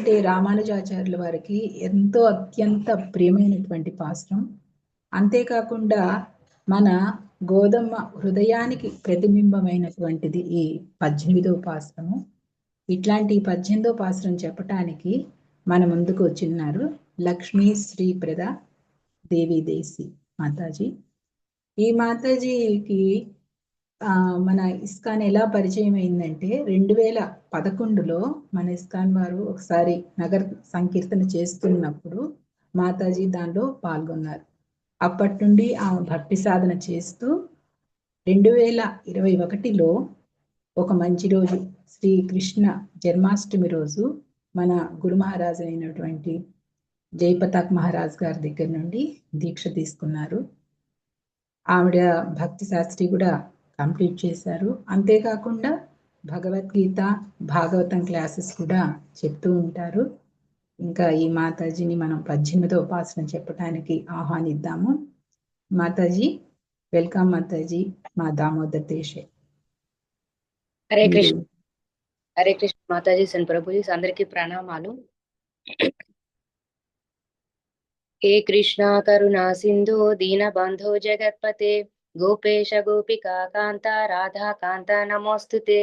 అంటే రామానుజాచార్యుల వారికి ఎంతో అత్యంత ప్రియమైనటువంటి పాశ్రం. అంతేకాకుండా మన గోధమ్మ హృదయానికి ప్రతిబింబమైనటువంటిది ఈ 18వ పాశ్రము. ఇట్లాంటి 18వ పాశ్రం చెప్పటానికి మన ముందుకు వచ్చిన్నారు లక్ష్మీ శ్రీప్రద దేవి దేశి మాతాజీ. ఈ మాతాజీకి మన ఇస్కాన్ ఎలా పరిచయం అయిందంటే 2011లో మన ఇస్కాన్ వారు ఒకసారి నగర సంకీర్తన చేస్తున్నప్పుడు మాతాజీ దానిలో పాల్గొన్నారు. అప్పటి నుండి ఆమె భక్తి సాధన చేస్తూ 2021లో ఒక మంచి రోజు శ్రీకృష్ణ జన్మాష్టమి రోజు మన గురు మహారాజు అయినటువంటి జయపతాక్ మహారాజ్ గారి దగ్గర నుండి దీక్ష తీసుకున్నారు. ఆవిడ భక్తి శాస్త్రి కూడా కంప్లీట్ చేశారు. అంతేకాకుండా భగవద్గీత భాగవతం క్లాసెస్ కూడా చెప్తూ ఉంటారు. ఇంకా ఈ మాతాజీని మనం 18వ పాశ్రం చెప్పడానికి ఆహ్వానిద్దాము. మాతాజీ వెల్కమ్. మాతాజీ మా దామోదర్ దేశే. హరే కృష్ణ. హరే కృష్ణ మాతాజీ సన్ ప్రభుజీ అందరికీ ప్రణామాలు. హే కృష్ణ కరుణా సింధు దీన బంధో జగత్పతే గోపేశ గోపికా కాంత రాధా కాంత నమోస్తుతే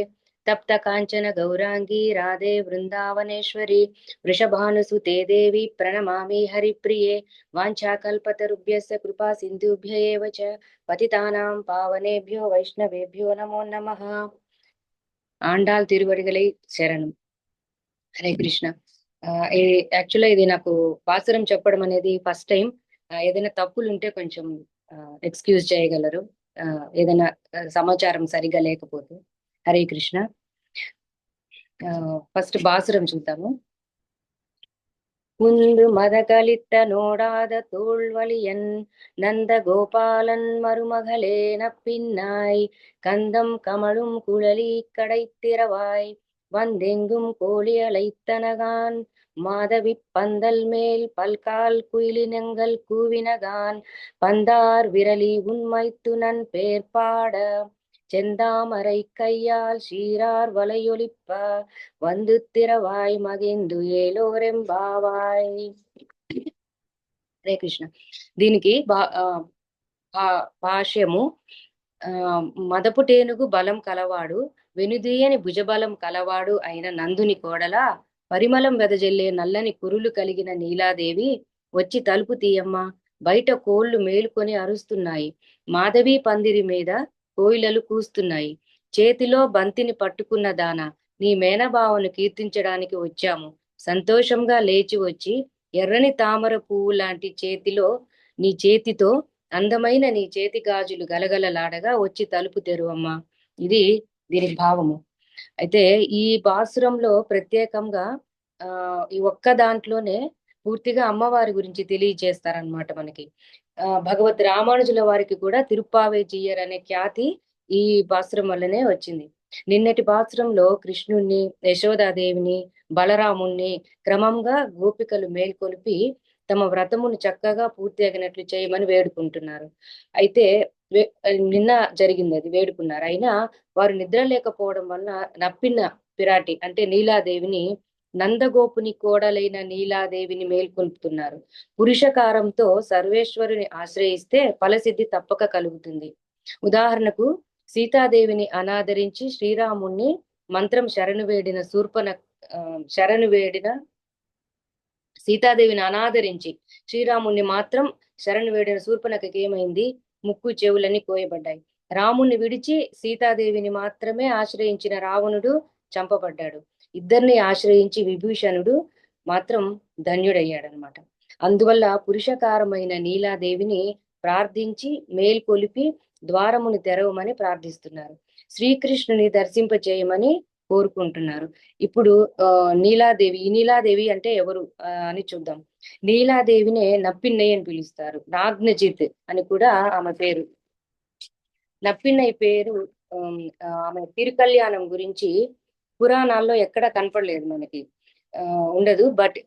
తప్త కాంచన గౌరాంగీ రాధే వృందావనేశ్వరి వృషభానుసుతే దేవి ప్రణమామి హరిప్రియే వాంఛాకల్పతరుభ్యస్య కృపా సింధుభ్య ఏవ చ పతితానాం పావనేభ్యో వైష్ణవేభ్యో నమో నమః. ఆండాల్ తిరువడిగలై శరణం. హరే కృష్ణ. యాక్చువల్గా ఇది నాకు పాసురం చెప్పడం అనేది ఫస్ట్ టైం. ఏదైనా తప్పులు ఉంటే కొంచెం ఎక్స్క్యూజ్ చేయగలరు, ఏదైనా సమాచారం సరిగా లేకపోతే. హరే కృష్ణ. ఫస్ట్ పాసురం చూద్దాము. ముందు మదకలిத்த நோடாத தோள்வலியன் நந்த கோபாலன் மருமகளே நப்பின்னாய் கந்தம் கமழும் குழலி கடைத்திரவாய் வந்தெங்கும் கோழி அழைத்தனகான் மாதவி பந்தல் மேல் பல்கால் குயிலினங்கள் கூவினகான் பந்தார் விரலி உண்மைத்துனன் பேர் பாட செந்தாமரை கையால் சீரார் வலையொலிப்ப வந்து திரவாய் మగిందు ఏలోరెంబావాయ్. హరే కృష్ణ. దీనికి భాష్యము, మదపుటేనుగు బలం కలవాడు, వెనుదీయని భుజబలం కలవాడు అయిన నందుని కోడల పరిమళం వెదజల్లే నల్లని కురులు కలిగిన నీలాదేవి వచ్చి తలుపు తీయమ్మ, బయట కోళ్లు మేలుకొని అరుస్తున్నాయి, మాధవి పందిరి మీద కోయిలలు కూస్తున్నాయి, చేతిలో బంతిని పట్టుకున్న దాన నీ మేనభావను కీర్తించడానికి వచ్చాము. సంతోషంగా లేచి వచ్చి ఎర్రని తామర పువ్వు లాంటి నీ చేతితో అందమైన నీ చేతి గాజులు గలగలలాడగా వచ్చి తలుపు తెరువమ్మా. ఇది దీని భావము. అయితే ఈ పాసురంలో ప్రత్యేకంగా ఈ ఒక్క దాంట్లోనే పూర్తిగా అమ్మవారి గురించి తెలియజేస్తారనమాట మనకి. భగవత్ రామానుజుల వారికి కూడా తిరుప్పావే జీయర్ అనే ఖ్యాతి ఈ పాసురం వల్లనే వచ్చింది. నిన్నటి పాసురంలో కృష్ణుణ్ణి, యశోదాదేవిని, బలరాముణ్ణి క్రమంగా గోపికలు మేల్కొలిపి తమ వ్రతమును చక్కగా పూర్తి అగినట్లు చేయమని వేడుకుంటున్నారు. అయితే నిన్న జరిగింది, అది వేడుకున్నారు. అయినా వారు నిద్ర లేకపోవడం వలన నప్పిన పిరాటి అంటే నీలాదేవిని, నందగోపుని కోడలైన నీలాదేవిని మేల్కొల్పుతున్నారు. పురుషకారంతో సర్వేశ్వరుని ఆశ్రయిస్తే ఫలసిద్ధి తప్పక కలుగుతుంది. ఉదాహరణకు సీతాదేవిని అనాదరించి శ్రీరాముణ్ణి మంత్రం శరణు వేడిన సీతాదేవిని అనాదరించి శ్రీరాముణ్ణి మాత్రం శరణు వేడిన శూర్పణఖకి ఏమైంది? ముక్కు చెవులన్నీ కోయబడ్డాయి. రాముణ్ణి విడిచి సీతాదేవిని మాత్రమే ఆశ్రయించిన రావణుడు చంపబడ్డాడు. ఇద్దరిని ఆశ్రయించి విభూషణుడు మాత్రం ధన్యుడయ్యాడనమాట. అందువల్ల పురుషకారమైన నీలాదేవిని ప్రార్థించి మేల్కొలిపి ద్వారముని తెరవమని ప్రార్థిస్తున్నారు. శ్రీకృష్ణుని దర్శింపచేయమని కోరుకుంటున్నారు. ఇప్పుడు ఈ నీలాదేవి అంటే ఎవరు అని చూద్దాం. నీలాదేవినే నప్పిన్నయ్య అని పిలుస్తారు. నాగ్నజిత్ అని కూడా ఆమె పేరు. నప్పిన్నయ్య పేరు ఆమె తిరుకల్యాణం గురించి పురాణాల్లో ఎక్కడ కనపడలేదు, మనకి ఉండదు. బట్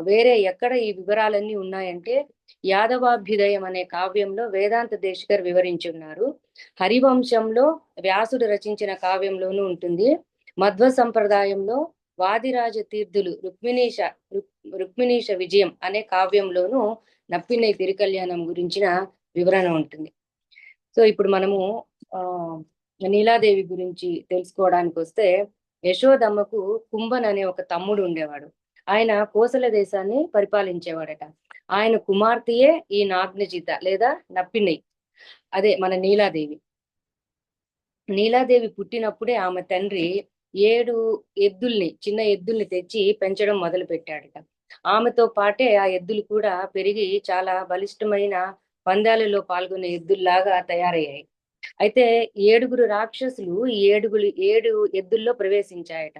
వేరే ఎక్కడ ఈ వివరాలన్నీ ఉన్నాయంటే యాదవాభ్యుదయం అనే కావ్యంలో వేదాంత దేశికర్ వివరించి ఉన్నారు. హరివంశంలో వ్యాసుడు రచించిన కావ్యంలోనూ ఉంటుంది. మధ్వ సంప్రదాయంలో వాదిరాజ తీర్థులు రుక్మిణీశ విజయం అనే కావ్యంలోనూ నప్పిన్నై తిరుకల్యాణం గురించిన వివరణ ఉంటుంది. సో ఇప్పుడు మనము ఆ నీలాదేవి గురించి తెలుసుకోవడానికి వస్తే, యశోదమ్మకు కుంభన్ అనే ఒక తమ్ముడు ఉండేవాడు. ఆయన కోసల దేశాన్ని పరిపాలించేవాడట. ఆయన కుమార్తెయే ఈ నాగ్నజిత లేదా నప్పిన్నై, అదే మన నీలాదేవి. నీలాదేవి పుట్టినప్పుడే ఆమె తండ్రి 7 చిన్న ఎద్దుల్ని తెచ్చి పెంచడం మొదలు పెట్టాడట. ఆమెతో పాటే ఆ ఎద్దులు కూడా పెరిగి చాలా బలిష్టమైన పందాలలో పాల్గొనే ఎద్దుల్లాగా తయారయ్యాయి. అయితే 7 రాక్షసులు ఈ 7 ఎద్దుల్లో ప్రవేశించాయట.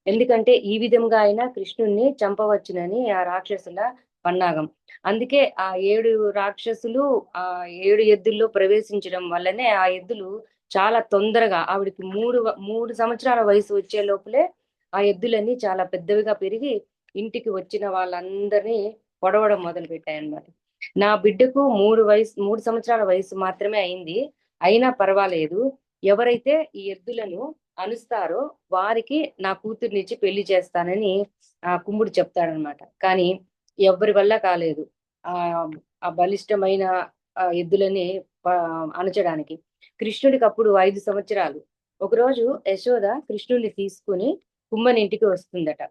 ఎందుకంటే ఈ విధంగా అయినా కృష్ణుణ్ణి చంపవచ్చునని ఆ రాక్షసుల పన్నాగం. అందుకే ఆ 7 రాక్షసులు ఆ 7 ఎద్దుల్లో ప్రవేశించడం వల్లనే ఆ ఎద్దులు చాలా తొందరగా, ఆవిడకి 3 సంవత్సరాల వయసు వచ్చే లోపలే ఆ ఎద్దులన్నీ చాలా పెద్దవిగా పెరిగి ఇంటికి వచ్చిన వాళ్ళందరినీ పొడవడం మొదలు పెట్టాయన్నమాట. నా బిడ్డకు 3 సంవత్సరాల వయసు మాత్రమే అయింది, అయినా పర్వాలేదు, ఎవరైతే ఈ ఎద్దులను అనుస్తారో వారికి నా కూతుర్నిచ్చి పెళ్లి చేస్తానని ఆ కుంభుడు చెప్తాడనమాట. కానీ ఎవరి వల్ల కాలేదు ఆ ఆ బలిష్టమైన ఎద్దులని అణచడానికి. కృష్ణుడికి అప్పుడు 5 సంవత్సరాలు. ఒకరోజు యశోద కృష్ణుడిని తీసుకుని కుంభని ఇంటికి వస్తుందట.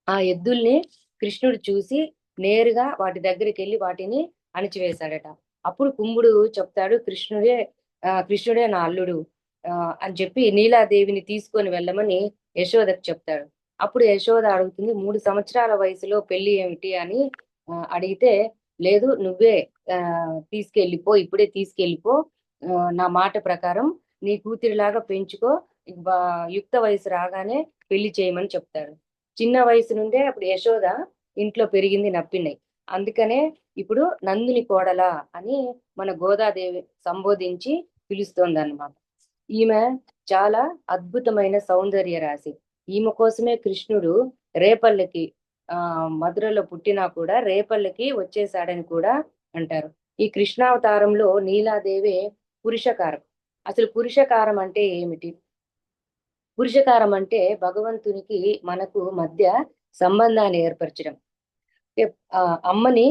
ఆ ఎద్దుల్ని కృష్ణుడు చూసి నేరుగా వాటి దగ్గరికి వెళ్ళి వాటిని అణిచివేశాడట. అప్పుడు కుంభుడు చెప్తాడు, కృష్ణుడే నా అల్లుడు అని చెప్పి నీలాదేవిని తీసుకొని వెళ్ళమని యశోదకు చెప్తాడు. అప్పుడు యశోద అడుగుతుంది, 3 సంవత్సరాల వయసులో పెళ్లి ఏమిటి అని అడిగితే, లేదు నువ్వే తీసుకెళ్ళిపో, ఇప్పుడే తీసుకెళ్ళిపో, నా మాట ప్రకారం నీ కూతురిలాగా పెంచుకో, యుక్త వయసు రాగానే పెళ్లి చేయమని చెప్తాడు. చిన్న వయసు నుండే అప్పుడు యశోద ఇంట్లో పెరిగింది నప్పిన్నై. అందుకనే ఇప్పుడు నందుని కోడల అని మన గోదాదేవి సంబోధించి పిలుస్తోంది అన్నమాట. ఈమె చాలా అద్భుతమైన సౌందర్య రాశి. ఈమె కోసమే కృష్ణుడు రేపల్లెకి మధురలో పుట్టినా కూడా రేపల్లెకి వచ్చేసాడని కూడా అంటారు. ఈ కృష్ణావతారంలో నీలాదేవి పురుషకారం. అసలు పురుషకారం అంటే ఏమిటి? పురుషకారం అంటే భగవంతునికి మనకు మధ్య సంబంధాన్ని ఏర్పరచడం. అమ్మని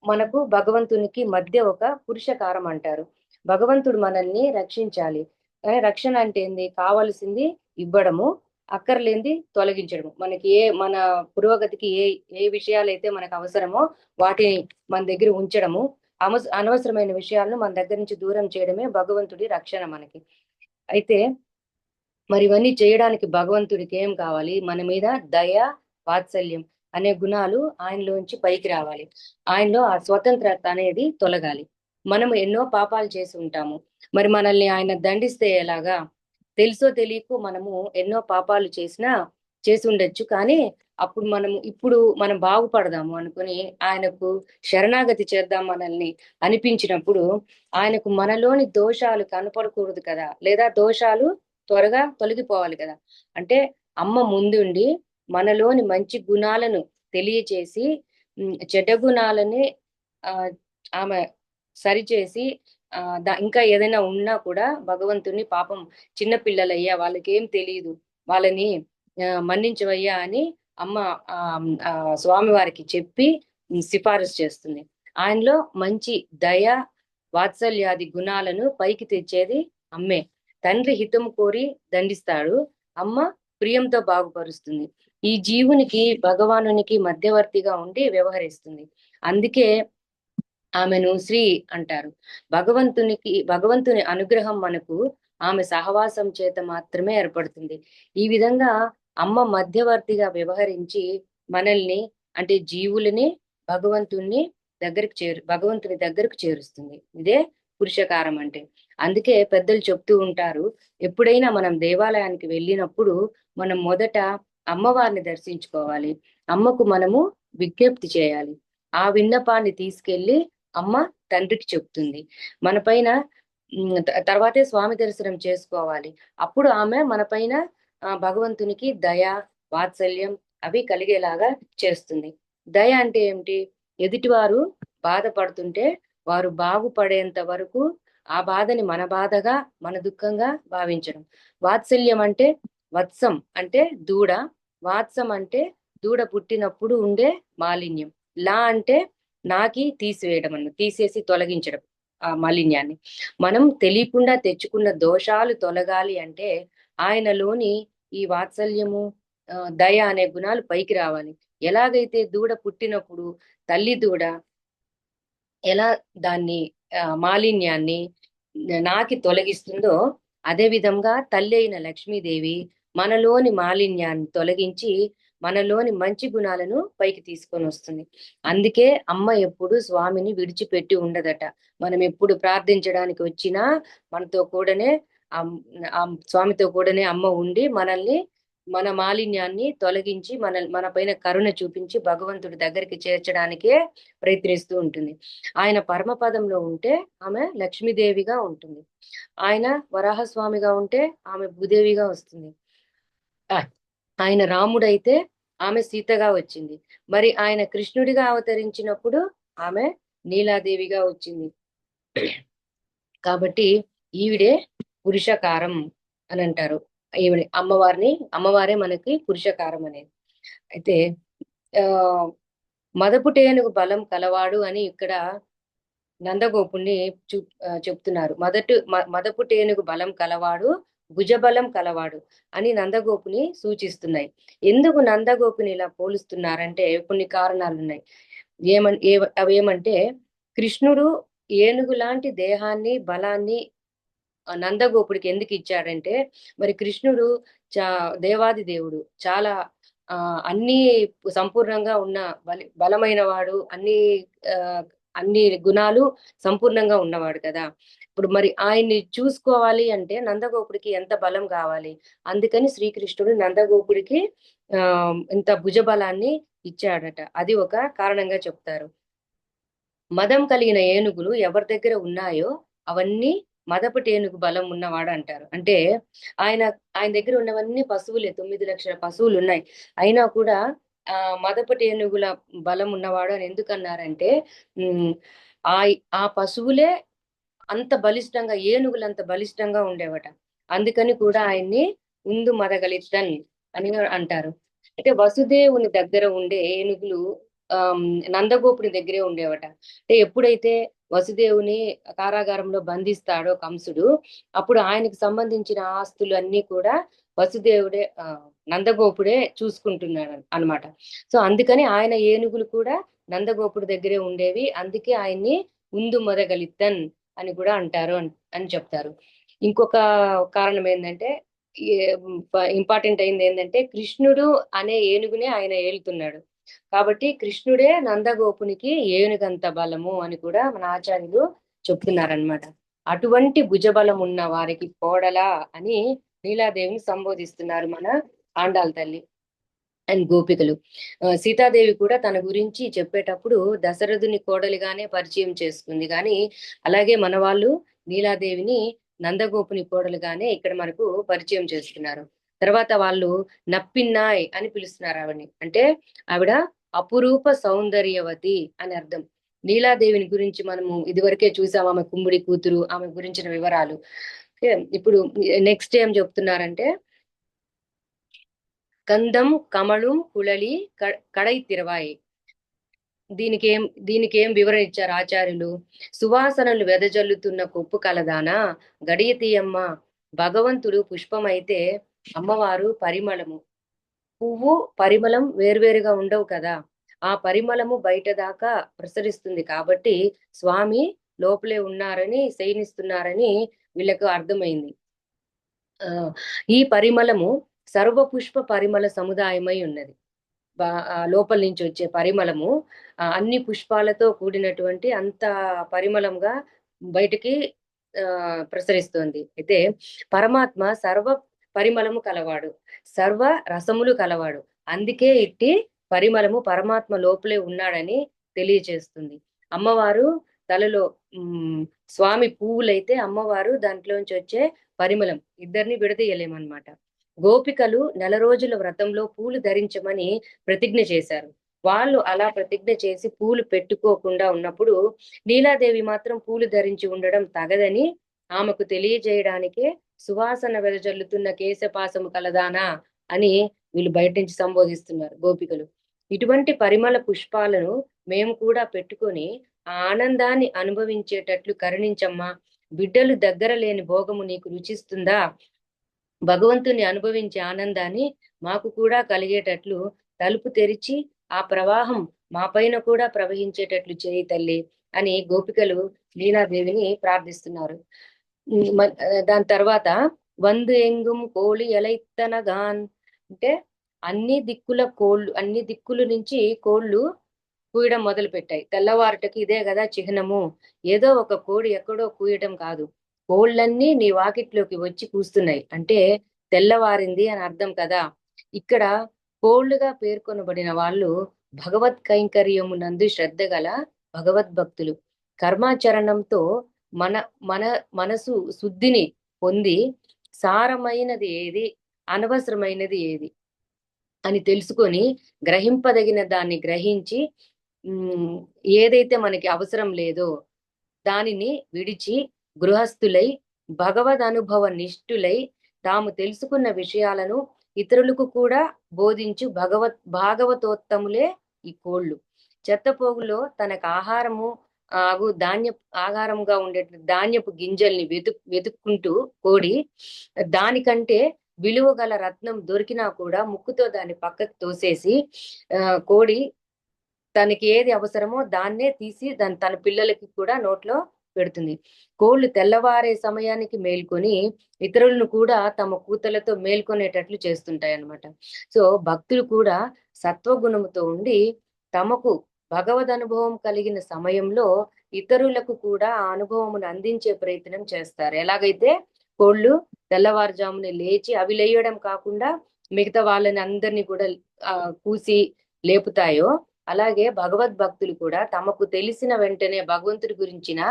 మనకు భగవంతునికి మధ్య ఒక పురుషకారం అంటారు. భగవంతుడు మనల్ని రక్షించాలి. రక్షణ అంటే ఏంది? కావలసింది ఇవ్వడము, అక్కర్లేంది తొలగించడము. మనకి మన పురోగతికి ఏ విషయాలైతే మనకు అవసరమో వాటిని మన దగ్గర ఉంచడము, అనవసరమైన విషయాలను మన దగ్గర నుంచి దూరం చేయడమే భగవంతుడి రక్షణ మనకి. అయితే మరి ఇవన్నీ చేయడానికి భగవంతుడికి ఏం కావాలి? మన మీద దయ, వాత్సల్యం అనే గుణాలు ఆయనలోంచి పైకి రావాలి. ఆయనలో ఆ స్వతంత్రత అనేది తొలగాలి. మనం ఎన్నో పాపాలు చేసి ఉంటాము. మరి మనల్ని ఆయన దండిస్తే ఎలాగా? తెలుసో తెలియకో మనము ఎన్నో పాపాలు చేసి ఉండొచ్చు. కానీ అప్పుడు ఇప్పుడు మనం బాగుపడదాము అనుకుని ఆయనకు శరణాగతి చేద్దాం మనల్ని అనిపించినప్పుడు, ఆయనకు మనలోని దోషాలు కనపడకూడదు కదా, లేదా దోషాలు త్వరగా తొలగిపోవాలి కదా. అంటే అమ్మ ముందుండి మనలోని మంచి గుణాలను తెలియచేసి చెడ్డ గుణాలని ఆమె సరిచేసి ఇంకా ఏదైనా ఉన్నా కూడా భగవంతుని, పాపం చిన్నపిల్లలయ్యా, వాళ్ళకి ఏం తెలియదు, వాళ్ళని మన్నించవయ్యా అని అమ్మ స్వామివారికి చెప్పి సిఫారసు చేస్తుంది. ఆయనలో మంచి దయ, వాత్సల్యాది గుణాలను పైకి తెచ్చేది అమ్మే. తండ్రి హితము కోరి దండిస్తాడు, అమ్మ ప్రియంతో బాగుపరుస్తుంది. ఈ జీవునికి భగవానునికి మధ్యవర్తిగా ఉండి వ్యవహరిస్తుంది. అందుకే ఆమెను శ్రీ అంటారు. భగవంతుని అనుగ్రహం మనకు ఆమె సహవాసం చేత మాత్రమే ఏర్పడుతుంది. ఈ విధంగా అమ్మ మధ్యవర్తిగా వ్యవహరించి మనల్ని, అంటే జీవులని భగవంతుని దగ్గరకు చేరుస్తుంది. ఇదే పురుషకారం అంటే. అందుకే పెద్దలు చెప్తూ ఉంటారు, ఎప్పుడైనా మనం దేవాలయానికి వెళ్ళినప్పుడు మనం మొదట అమ్మవారిని దర్శించుకోవాలి. అమ్మకు మనము విజ్ఞప్తి చేయాలి. ఆ విన్నపాన్ని తీసుకెళ్లి అమ్మ తండ్రికి చెప్తుంది. మన పైన తర్వాతే స్వామి దర్శనం చేసుకోవాలి. అప్పుడు ఆమె మన పైన భగవంతునికి దయ, వాత్సల్యం అవి కలిగేలాగా చేస్తుంది. దయ అంటే ఏమిటి? ఎదుటివారు బాధపడుతుంటే వారు బాగుపడేంత వరకు ఆ బాధని మన బాధగా, మన దుఃఖంగా భావించడం. వాత్సల్యం అంటే వత్సం అంటే దూడ, వాత్సం అంటే దూడ పుట్టినప్పుడు ఉండే మాలిన్యం, లా అంటే నాకి తీసివేయడం తీసేసి తొలగించడం ఆ మాలిన్యాన్ని. మనం తెలియకుండా తెచ్చుకున్న దోషాలు తొలగాలి అంటే ఆయనలోని ఈ వాత్సల్యము, దయ అనే గుణాలు పైకి రావాలి. ఎలాగైతే దూడ పుట్టినప్పుడు తల్లి దూడ ఎలా దాన్ని మాలిన్యాన్ని నాకి తొలగిస్తుందో, అదే విధంగా తల్లి అయిన లక్ష్మీదేవి మనలోని మాలిన్యాన్ని తొలగించి మనలోని మంచి గుణాలను పైకి తీసుకొని వస్తుంది. అందుకే అమ్మ ఎప్పుడు స్వామిని విడిచిపెట్టి ఉండదట. మనం ఎప్పుడు ప్రార్థించడానికి వచ్చినా మనతో కూడానే స్వామితో కూడానే అమ్మ ఉండి మనల్ని, మన మాలిన్యాన్ని తొలగించి మన పైన కరుణ చూపించి భగవంతుడి దగ్గరికి చేర్చడానికే ప్రయత్నిస్తూ ఉంటుంది. ఆయన పరమపదంలో ఉంటే ఆమె లక్ష్మీదేవిగా ఉంటుంది, ఆయన వరాహస్వామిగా ఉంటే ఆమె భూదేవిగా వస్తుంది, ఆయన రాముడైతే ఆమె సీతగా వచ్చింది, మరి ఆయన కృష్ణుడిగా అవతరించినప్పుడు ఆమె నీలాదేవిగా వచ్చింది. కాబట్టి ఈవిడే పురుషకారం అని అంటారు. ఈవిడ అమ్మవారే మనకి పురుషకారం అనేది. అయితే ఆ మదపుటేనుగు బలం కలవాడు అని ఇక్కడ నందగోపుణ్ణి చెప్తున్నారు. మదపుటేనుగు బలం కలవాడు, భుజబలం కలవాడు అని నందగోపుని సూచిస్తున్నాయి. ఎందుకు నందగోపుని ఇలా పోలుస్తున్నారంటే కొన్ని కారణాలు ఉన్నాయి. అవేమంటే, కృష్ణుడు ఏనుగు లాంటి దేహాన్ని, బలాన్ని నందగోపుడికి ఎందుకు ఇచ్చాడంటే, మరి కృష్ణుడు దేవాది దేవుడు, చాలా అన్ని సంపూర్ణంగా ఉన్న బలమైన వాడు, అన్ని గుణాలు సంపూర్ణంగా ఉన్నవాడు కదా. ఇప్పుడు మరి ఆయన్ని చూసుకోవాలి అంటే నందగోపుడికి ఎంత బలం కావాలి, అందుకని శ్రీకృష్ణుడు నందగోపుడికి ఇంత భుజబలాన్ని ఇచ్చాడట. అది ఒక కారణంగా చెప్తారు. మదం కలిగిన ఏనుగులు ఎవరి దగ్గర ఉన్నాయో అవన్నీ మదపుటేనుగు బలం ఉన్నవాడు అంటారు. అంటే ఆయన దగ్గర ఉన్నవన్నీ పశువులే, 9 లక్షల పశువులు ఉన్నాయి, అయినా కూడా మదపుటేనుగుల బలం ఉన్నవాడు అని ఎందుకన్నారంటే, ఆ పశువులే అంత బలిష్టంగా, ఏనుగులు అంత బలిష్టంగా ఉండేవట. అందుకని కూడా ఆయన్ని ముందు మదగలిత్తన్ అని అంటారు. అంటే వసుదేవుని దగ్గర ఉండే ఏనుగులు నందగోపుని దగ్గరే ఉండేవట. అంటే ఎప్పుడైతే వసుదేవుని కారాగారంలో బంధిస్తాడో కంసుడు, అప్పుడు ఆయనకు సంబంధించిన ఆస్తులు అన్ని కూడా వసుదేవుడే, నందగోపుడే చూసుకుంటున్నాడు అనమాట. సో అందుకని ఆయన ఏనుగులు కూడా నందగోపుడి దగ్గరే ఉండేవి, అందుకే ఆయన్ని ముందు మొదగలిత్తన్ అని కూడా అంటారు అని చెప్తారు. ఇంకొక కారణం ఏంటంటే, ఇంపార్టెంట్ అయింది ఏంటంటే, కృష్ణుడు అనే ఏనుగునే ఆయన ఏలుతున్నాడు కాబట్టి కృష్ణుడే నందగోపునికి ఏనుగంత బలము అని కూడా మన ఆచార్యులు చెప్తున్నారనమాట. అటువంటి భుజబలం ఉన్న వారికి కోడల అని నీలాదేవిని సంబోధిస్తున్నారు మన ఆండాళ్ళ తల్లి అండ్ గోపికలు. సీతాదేవి కూడా తన గురించి చెప్పేటప్పుడు దశరథుని కోడలిగానే పరిచయం చేసుకుంది, కానీ అలాగే మన వాళ్ళు నీలాదేవిని నందగోపుని కోడలుగానే ఇక్కడ మనకు పరిచయం చేస్తున్నారు. తర్వాత వాళ్ళు నప్పిన్నాయ్ అని పిలుస్తున్నారు ఆవిడని. అంటే ఆవిడ అపురూప సౌందర్యవతి అని అర్థం. నీలాదేవిని గురించి మనము ఇదివరకే చూసాం, ఆమె కుమ్ముడి కూతురు, ఆమె గురించిన వివరాలు. ఇప్పుడు నెక్స్ట్ ఏం చెప్తున్నారంటే, గంధం కమళం కుళలి కడై తిరవాయి. దీనికేం వివరణ ఇచ్చారు ఆచార్యులు. సువాసనలు వెదజల్లుతున్న కొప్పు కలదానా, గడియ తీయమ్మ. భగవంతుడు పుష్పమైతే అమ్మవారు పరిమళము. పువ్వు పరిమళం వేర్వేరుగా ఉండవు కదా, ఆ పరిమళము బయట దాకా ప్రసరిస్తుంది కాబట్టి స్వామి లోపలే ఉన్నారని, శయనిస్తున్నారని వీళ్ళకు అర్థమైంది. ఈ పరిమళము సర్వపుష్ప పరిమళ సముదాయమై ఉన్నది. లోపల నుంచి వచ్చే పరిమళము అన్ని పుష్పాలతో కూడినటువంటి అంత పరిమళంగా బయటికి ప్రసరిస్తుంది. అయితే పరమాత్మ సర్వ పరిమళము కలవాడు, సర్వ రసములు కలవాడు, అందుకే ఇట్టి పరిమళము పరమాత్మ లోపలే ఉన్నాడని తెలియచేస్తుంది. అమ్మవారు తలలో స్వామి పువ్వులైతే అమ్మవారు దాంట్లోంచి వచ్చే పరిమళం, ఇద్దరిని విడదీయలేమన్నమాట. గోపికలు 4 రోజుల వ్రతంలో పూలు ధరించమని ప్రతిజ్ఞ చేశారు. వాళ్ళు అలా ప్రతిజ్ఞ చేసి పూలు పెట్టుకోకుండా ఉన్నప్పుడు నీలాదేవి మాత్రం పూలు ధరించి ఉండడం తగదని ఆమెకు తెలియజేయడానికే సువాసన వెదజల్లుతున్న కేశపాసము కలదానా అని వీళ్ళు బయట నుంచి సంబోధిస్తున్నారు గోపికలు. ఇటువంటి పరిమళ పుష్పాలను మేము కూడా పెట్టుకొని ఆ ఆనందాన్ని అనుభవించేటట్లు కరుణించమ్మా. బిడ్డలు దగ్గర లేని భోగము నీకు రుచిస్తుందా? భగవంతుని అనుభవించే ఆనందాన్ని మాకు కూడా కలిగేటట్లు తలుపు తెరిచి ఆ ప్రవాహం మా పైన కూడా ప్రవహించేటట్లు చేయి తల్లి అని గోపికలు లీలాదేవిని ప్రార్థిస్తున్నారు. దాని తర్వాత వందు ఎంగుం కోళి ఎలైత్తనగాన్ అంటే అన్ని దిక్కుల నుంచి కోళ్ళు కూయడం మొదలు పెట్టాయి. తెల్లవారుటకి ఇదే కదా చిహ్నము. ఏదో ఒక కోడి ఎక్కడో కూయటం కాదు, కోళ్ళన్నీ నీ వాకిట్లోకి వచ్చి కూస్తున్నాయి అంటే తెల్లవారింది అని అర్థం కదా. ఇక్కడ కోళ్లుగా పేర్కొనబడిన వాళ్ళు భగవత్ కైంకర్యమునందు శ్రద్ధ గల భగవద్భక్తులు. కర్మాచరణంతో మన మన మనసు శుద్ధిని పొంది సారమైనది ఏది, అనవసరమైనది ఏది అని తెలుసుకొని గ్రహింపదగిన దాన్ని గ్రహించి ఏదైతే మనకి అవసరం లేదో దానిని విడిచి గృహస్థులై భగవద్ అనుభవ నిష్ఠులై తాము తెలుసుకున్న విషయాలను ఇతరులకు కూడా బోధించు భాగవతోత్తములే ఈ కోళ్ళు. చెత్తపోగులో తనకు ఆహారంగా ఉండే ధాన్యపు గింజల్ని వెతుక్కుంటూ కోడి దానికంటే విలువ గల రత్నం దొరికినా కూడా ముక్కుతో దాన్ని పక్కకు తోసేసి కోడి తనకి ఏది అవసరమో దాన్నే తీసి తన పిల్లలకి కూడా నోట్లో పెడుతుంది. కోళ్ళు తెల్లవారే సమయానికి మేల్కొని ఇతరులను కూడా తమ కూతలతో మేల్కొనేటట్లు చేస్తుంటాయి అన్నమాట. సో భక్తులు కూడా సత్వగుణముతో ఉండి తమకు భగవద్ అనుభవం కలిగిన సమయంలో ఇతరులకు కూడా ఆ అనుభవమును అందించే ప్రయత్నం చేస్తారు. ఎలాగైతే కోళ్ళు తెల్లవారుజామున లేచి అవి లేయడం కాకుండా మిగతా వాళ్ళని అందరినీ కూడా కూసి లేపుతాయో, అలాగే భగవద్భక్తులు కూడా తమకు తెలిసిన వెంటనే భగవంతుడి గురించిన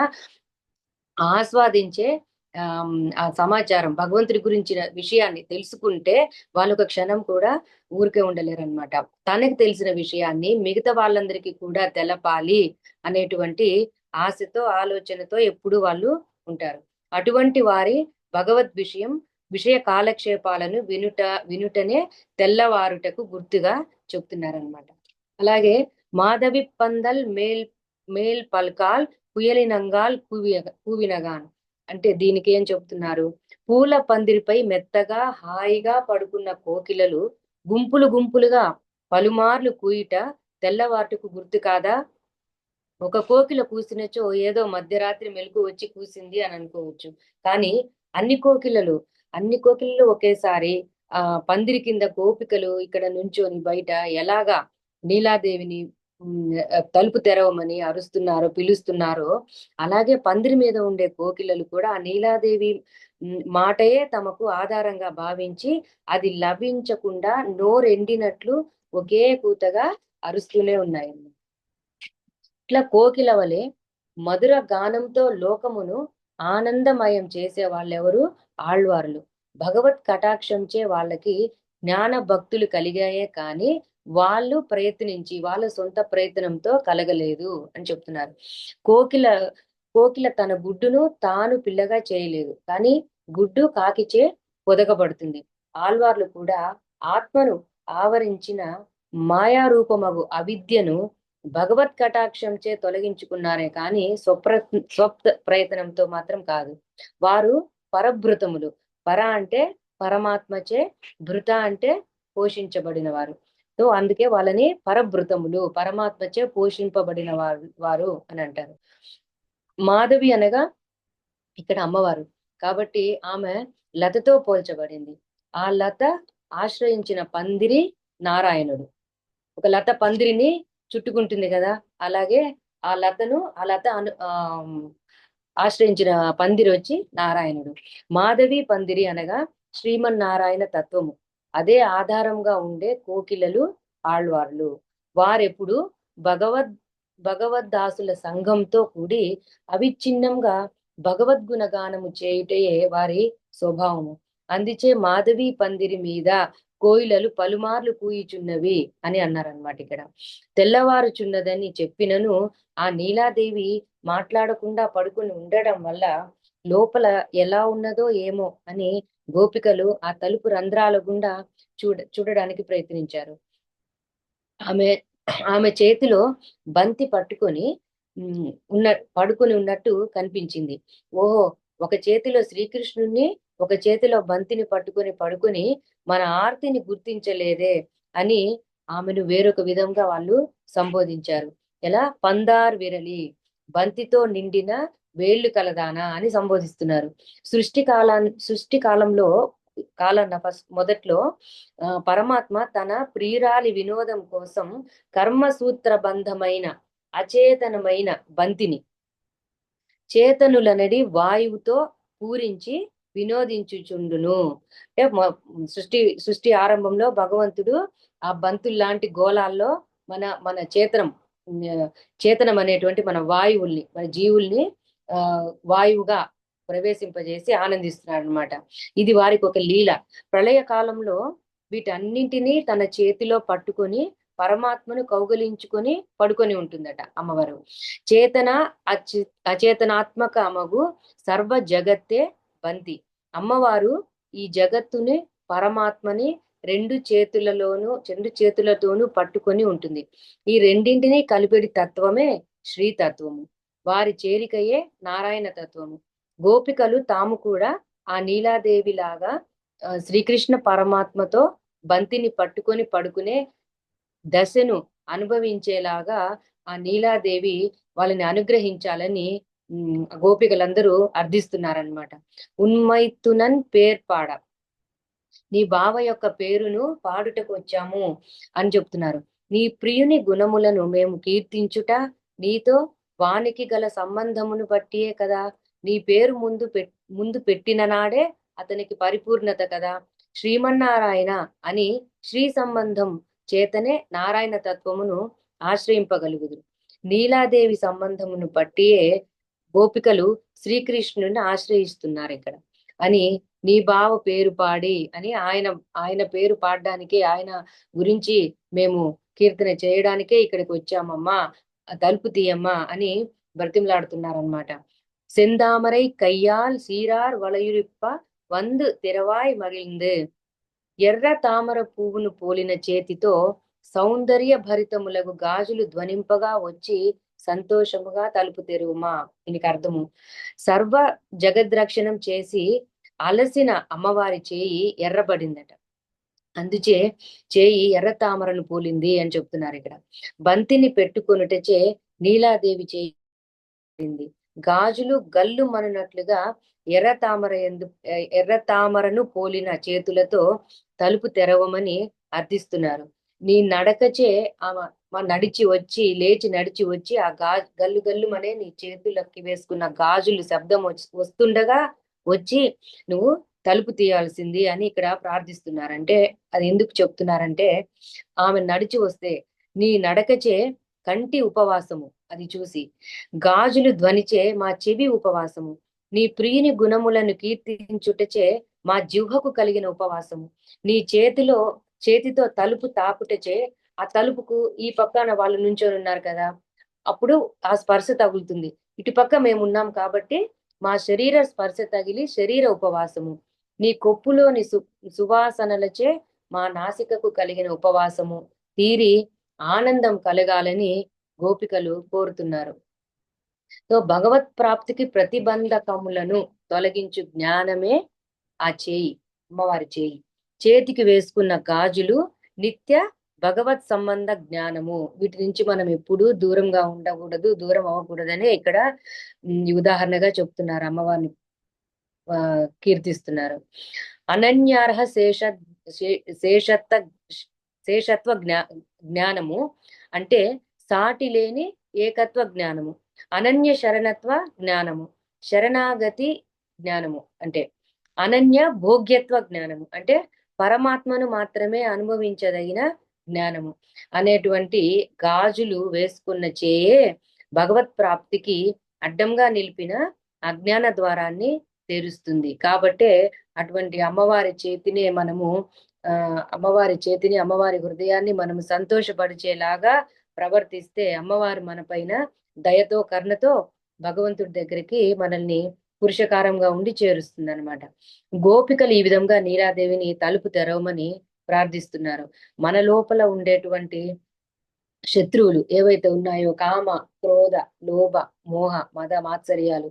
ఆస్వాదించే ఆ సమాచారం, భగవంతుడి గురించిన విషయాన్ని తెలుసుకుంటే వాళ్ళు ఒక క్షణం కూడా ఊరికే ఉండలేరు అనమాట. తనకు తెలిసిన విషయాన్ని మిగతా వాళ్ళందరికీ కూడా తెలపాలి అనేటువంటి ఆశతో ఆలోచనతో ఎప్పుడు వాళ్ళు ఉంటారు. అటువంటి వారి భగవద్ విషయ కాలక్షేపాలను వినుటనే తెల్లవారుటకు గుర్తుగా చెప్తున్నారనమాట. అలాగే మాధవి పందల్ మేల్ పల్కాల్ కుయలినంగాల్ కూవినగాన్ అంటే దీనికి ఏం చెప్తున్నారు? పూల పందిరిపై మెత్తగా హాయిగా పడుకున్న కోకిలలు గుంపులుగా పలుమార్లు కూయిట తెల్లవాటుకు గుర్తు కాదా? ఒక కోకిల కూసినచో ఏదో మధ్యరాత్రి మెలకు వచ్చి కూసింది అని అనుకోవచ్చు. కానీ అన్ని కోకిలలు ఒకేసారి పందిరి కింద గోపికలు ఇక్కడ నుంచొని బయట ఎలాగా నీలాదేవిని తలుపు తెరవమని పిలుస్తున్నారో అలాగే పందిరి మీద ఉండే కోకిలలు కూడా ఆ నీలాదేవి మాటయే తమకు ఆధారంగా భావించి అది లభించకుండా నోరెండినట్లు ఒకే కూతగా అరుస్తూనే ఉన్నాయి. ఇట్లా కోకిల వలె మధుర గానంతో లోకమును ఆనందమయం చేసే వాళ్ళెవరు? ఆళ్వార్లు. భగవత్ కటాక్షంచే వాళ్ళకి జ్ఞాన భక్తులు కలిగాయే కానీ వాళ్ళు ప్రయత్నించి వాళ్ళ సొంత ప్రయత్నంతో కలగలేదు అని చెప్తున్నారు. కోకిల తన గుడ్డును తాను పిల్లగా చేయలేదు, కానీ గుడ్డు కాకిచే పొదగబడుతుంది. ఆళ్వార్లు కూడా ఆత్మను ఆవరించిన మాయారూపమగు అవిద్యను భగవత్ కటాక్షంచే తొలగించుకున్నారే కానీ స్వప్న ప్రయత్నంతో మాత్రం కాదు. వారు పరభృతములు. పర అంటే పరమాత్మచే, భృత అంటే పోషించబడిన వారు. సో అందుకే వాళ్ళని పరభృతములు, పరమాత్మచే పోషింపబడిన వారు అని అంటారు. మాధవి అనగా ఇక్కడ అమ్మవారు కాబట్టి ఆమె లతతో పోల్చబడింది. ఆ లత ఆశ్రయించిన పందిరి నారాయణుడు. ఒక లత పందిరిని చుట్టుకుంటుంది కదా, అలాగే ఆ లత ఆశ్రయించిన పందిరి వచ్చి నారాయణుడు. మాధవి పందిరి అనగా శ్రీమన్నారాయణ తత్వము. అదే ఆధారంగా ఉండే కోకిలలు ఆళ్వార్లు. వారెప్పుడు భగవద్దాసుల సంఘంతో కూడి అవిచ్ఛిన్నంగా భగవద్గుణ గానము చేయుటయే వారి స్వభావము. అందుచే మాధవి పందిరి మీద కోయిలలు పలుమార్లు కూయిచున్నవి అని అన్నారనమాట. ఇక్కడ తెల్లవారుచున్నదని చెప్పినను ఆ నీలాదేవి మాట్లాడకుండా పడుకుని ఉండడం వల్ల లోపల ఎలా ఉన్నదో ఏమో అని గోపికలు ఆ తలుపు రంధ్రాల గుండా చూడడానికి ప్రయత్నించారు. ఆమె ఆమె చేతిలో బంతి పట్టుకొని పడుకొని ఉన్నట్టు కనిపించింది. ఓహో, ఒక చేతిలో శ్రీకృష్ణుణ్ణి, ఒక చేతిలో బంతిని పడుకొని మన ఆర్తిని గుర్తించలేదే అని ఆమెను వేరొక విధంగా వాళ్ళు సంబోధించారు. ఎలా? పందార్ విరలి, బంతితో నిండిన వేళ్లు కలదానా అని సంబోధిస్తున్నారు. సృష్టి కాలంలో మొదట్లో పరమాత్మ తన ప్రియురాలి వినోదం కోసం కర్మసూత్రబంధమైన అచేతనమైన బంతిని చేతనులనడి వాయువుతో పూరించి వినోదించుచుండును. అంటే సృష్టి ఆరంభంలో భగవంతుడు ఆ బంతుల్లాంటి గోళాల్లో మన మన చేతనం అనేటువంటి మన వాయువుల్ని, మన జీవుల్ని వాయువుగా ప్రవేశింపజేసి ఆనందిస్తున్నాడు అనమాట. ఇది వారికి ఒక లీల. ప్రళయ కాలంలో వీటన్నింటినీ తన చేతిలో పట్టుకొని పరమాత్మను కౌగలించుకొని పడుకొని ఉంటుందట అమ్మవారు. చేతన అచేతనాత్మక అమగు సర్వ జగత్తే బంతి. అమ్మవారు ఈ జగత్తుని, పరమాత్మని రెండు చేతులతోనూ పట్టుకొని ఉంటుంది. ఈ రెండింటినీ కలిపెడి తత్వమే శ్రీతత్వము. వారి చేరికయే నారాయణ తత్వము. గోపికలు తాము కూడా ఆ నీలాదేవి లాగా శ్రీకృష్ణ పరమాత్మతో బంతిని పట్టుకొని పడుకునే దశను అనుభవించేలాగా ఆ నీలాదేవి వాళ్ళని అనుగ్రహించాలని గోపికలందరూ అర్థిస్తున్నారనమాట. ఉన్మైతునన్ పేర్పాడ, నీ బావ యొక్క పేరును పాడుటకు వచ్చాము అని చెప్తున్నారు. నీ ప్రియుని గుణములను మేము కీర్తించుట నీతో వానికి గల సంబంధమును బట్టియే కదా. నీ పేరు ముందు పెట్టిన నాడే అతనికి పరిపూర్ణత కదా. శ్రీమన్నారాయణ అని శ్రీ సంబంధం చేతనే నారాయణ తత్వమును ఆశ్రయింపగలుగుదు. నీలాదేవి సంబంధమును బట్టియే గోపికలు శ్రీకృష్ణుని ఆశ్రయిస్తున్నారు ఇక్కడ అని నీ బావ పేరు పాడి అని ఆయన పేరు పాడడానికి, ఆయన గురించి మేము కీర్తన చేయడానికే ఇక్కడికి వచ్చామమ్మా, తలుపు తీయమ్మా అని బ్రతిమలాడుతున్నారనమాట. సెందామరై కయ్యాల్ సీరార్ వలయురిప్ప వందు తిరవాయ్ మగిలింది. ఎర్ర తామర పువ్వును పోలిన చేతితో సౌందర్య భరితములకు గాజులు ధ్వనింపగా వచ్చి సంతోషముగా తలుపు తెరువుమా. దీనికి అర్థము, సర్వ జగద్రక్షణం చేసి అలసిన అమ్మవారి చేయి ఎర్రబడిందట. అందుచే చేయి ఎర్ర తామరను పోలింది అని చెప్తున్నారు ఇక్కడ. బంతిని పెట్టుకొనుటచే నీలాదేవి చేయింది. గాజులు గల్లు మనునట్లుగా ఎర్ర తామరను పోలిన చేతులతో తలుపు తెరవమని అర్థిస్తున్నారు. నీ నడకచే లేచి నడిచి వచ్చి ఆ గల్లు గల్లుమనే నీ చేతులకి వేసుకున్న గాజులు శబ్దం వస్తుండగా వచ్చి నువ్వు తలుపు తీయాల్సింది అని ఇక్కడ ప్రార్థిస్తున్నారంటే అది ఎందుకు చెప్తున్నారంటే, ఆమె నడిచి వస్తే నీ నడకచే కంటి ఉపవాసము అది చూసి, గాజులు ధ్వనిచే మా చెవి ఉపవాసము, నీ ప్రియుని గుణములను కీర్తించుటచే మా జిహ్వకు కలిగిన ఉపవాసము, నీ చేతితో తలుపు తాకుటచే ఆ తలుపుకు ఈ పక్కన వాళ్ళు నుంచొని ఉన్నారు కదా, అప్పుడు ఆ స్పర్శ తగులుతుంది. ఇటుపక్క మేమున్నాం కాబట్టి మా శరీర స్పర్శ తగిలి శరీర ఉపవాసము, నీ కొప్పులోని సువాసనలచే మా నాసికకు కలిగిన ఉపవాసము తీరి ఆనందం కలగాలని గోపికలు కోరుతున్నారు. సో భగవత్ ప్రాప్తికి ప్రతిబంధకములను తొలగించు జ్ఞానమే ఆ చేయి, అమ్మవారి చేయి. చేతికి వేసుకున్న గాజులు నిత్య భగవత్ సంబంధ జ్ఞానము. వీటి నుంచి మనం ఎప్పుడూ దూరంగా ఉండకూడదు, దూరం అవ్వకూడదనే ఇక్కడ ఉదాహరణగా చెప్తున్నారు, అమ్మవారిని కీర్తిస్తున్నారు. అనన్యార్హ శేషత్వ జ్ఞానము అంటే సాటి లేని ఏకత్వ జ్ఞానము. అనన్య శరణత్వ జ్ఞానము, శరణాగతి జ్ఞానము అంటే అనన్య భోగ్యత్వ జ్ఞానము అంటే పరమాత్మను మాత్రమే అనుభవించదగిన జ్ఞానము అనేటువంటి గాజులు వేసుకున్న చేయే భగవత్ ప్రాప్తికి అడ్డంగా నిలిపిన అజ్ఞాన ద్వారాన్ని తెరుస్తుంది. కాబట్టే అటువంటి అమ్మవారి చేతిని అమ్మవారి హృదయాన్ని మనము సంతోషపరిచేలాగా ప్రవర్తిస్తే అమ్మవారు మన పైన దయతో కరుణతో భగవంతుడి దగ్గరికి మనల్ని పురుషకారంగా ఉండి చేరుస్తుంది అనమాట. గోపికలు ఈ విధంగా నీలాదేవిని తలుపు తెరవమని ప్రార్థిస్తున్నారు. మన లోపల ఉండేటువంటి శత్రువులు ఏవైతే ఉన్నాయో, కామ, క్రోధ, లోభ, మోహ, మద, మాత్సర్యాలు,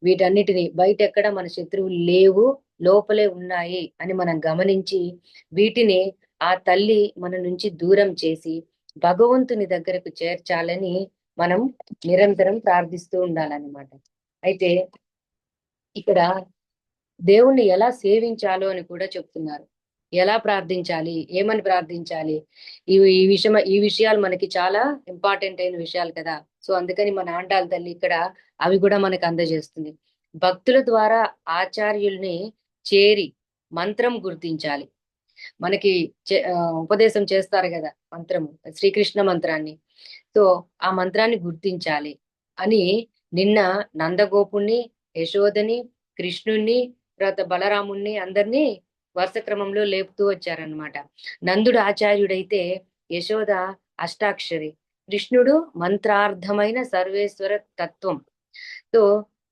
వీటన్నిటిని బయట ఎక్కడ మన శత్రువులు లేవు, లోపలే ఉన్నాయి అని మనం గమనించి వీటిని ఆ తల్లి మన నుంచి దూరం చేసి భగవంతుని దగ్గరకు చేర్చాలని మనం నిరంతరం ప్రార్థిస్తూ ఉండాలన్నమాట. అయితే ఇక్కడ దేవుణ్ణి ఎలా సేవించాలో అని కూడా చెప్తున్నారు. ఎలా ప్రార్థించాలి, ఏమని ప్రార్థించాలి, ఈ విషయాలు మనకి చాలా ఇంపార్టెంట్ అయిన విషయాలు కదా. సో అందుకని మన ఆండాళ్ళ తల్లి ఇక్కడ అవి కూడా మనకు అందజేస్తుంది. భక్తుల ద్వారా ఆచార్యుల్ని చేరి మంత్రం గుర్తించాలి. మనకి ఉపదేశం చేస్తారు కదా మంత్రము, శ్రీకృష్ణ మంత్రాన్ని. సో ఆ మంత్రాన్ని గుర్తించాలి అని నిన్న నందగోపుణ్ణి, యశోదని, కృష్ణుణ్ణి, తర్వాత బలరాముణ్ణి అందరినీ వరుస క్రమంలో లేపుతూ వచ్చారనమాట. నందుడు ఆచార్యుడైతే యశోద అష్టాక్షరి, కృష్ణుడు మంత్రార్థమైన సర్వేశ్వర తత్వం. సో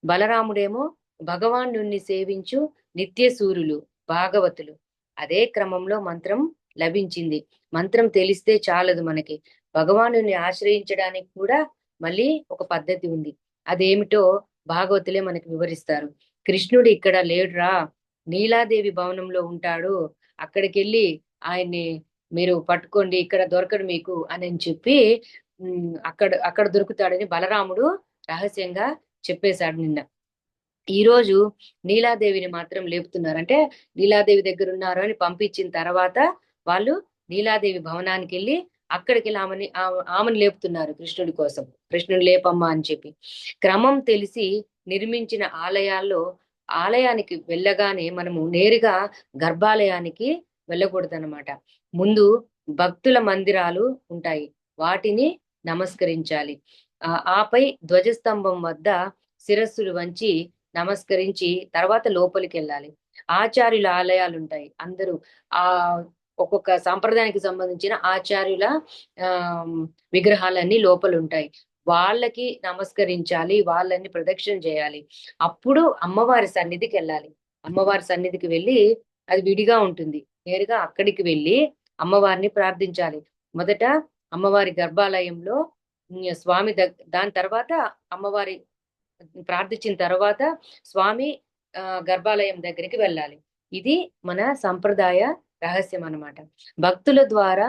బలరాముడేమో భగవానుణ్ణి సేవించు నిత్యసూరులు, భాగవతులు. అదే క్రమంలో మంత్రం లభించింది. మంత్రం తెలిస్తే చాలదు మనకి, భగవానుని ఆశ్రయించడానికి కూడా మళ్ళీ ఒక పద్ధతి ఉంది. అదేమిటో భాగవతులే మనకి వివరిస్తారు. కృష్ణుడు ఇక్కడ లేడురా, నీలాదేవి భవనంలో ఉంటాడు, అక్కడికి వెళ్ళి ఆయన్ని మీరు పట్టుకోండి, ఇక్కడ దొరకడు మీకు అని చెప్పి అక్కడ దొరుకుతాడని బలరాముడు రహస్యంగా చెప్పేశాడు నిన్న. ఈ రోజు నీలాదేవిని మాత్రం లేపుతున్నారు. అంటే నీలాదేవి దగ్గర ఉన్నారు అని పంపించిన తర్వాత వాళ్ళు నీలాదేవి భవనానికి వెళ్ళి అక్కడికి వెళ్ళి ఆమెను లేపుతున్నారు కృష్ణుడి కోసం. కృష్ణుడు లేపమ్మా అని చెప్పి. క్రమం తెలిసి నిర్మించిన ఆలయానికి వెళ్ళగానే మనము నేరుగా గర్భాలయానికి వెళ్ళకూడదన్నమాట. ముందు భక్తుల మందిరాలు ఉంటాయి, వాటిని నమస్కరించాలి. ఆపై ధ్వజస్తంభం వద్ద శిరస్సులు వంచి నమస్కరించి తర్వాత లోపలికి వెళ్ళాలి. ఆచార్యుల ఆలయాలు ఉంటాయి. అందరూ ఒక్కొక్క సాంప్రదాయానికి సంబంధించిన ఆచార్యుల విగ్రహాలన్నీ లోపల ఉంటాయి. వాళ్ళకి నమస్కరించాలి, వాళ్ళని ప్రదక్షిణ చేయాలి. అప్పుడు అమ్మవారి సన్నిధికి వెళ్ళాలి. అమ్మవారి సన్నిధికి వెళ్ళి, అది విడిగా ఉంటుంది, నేరుగా అక్కడికి వెళ్ళి అమ్మవారిని ప్రార్థించాలి. మొదట అమ్మవారి గర్భాలయంలో స్వామి దాని తర్వాత అమ్మవారి ప్రార్థించిన తర్వాత స్వామి గర్భాలయం దగ్గరికి వెళ్ళాలి. ఇది మన సంప్రదాయ రహస్యం అన్నమాట. భక్తుల ద్వారా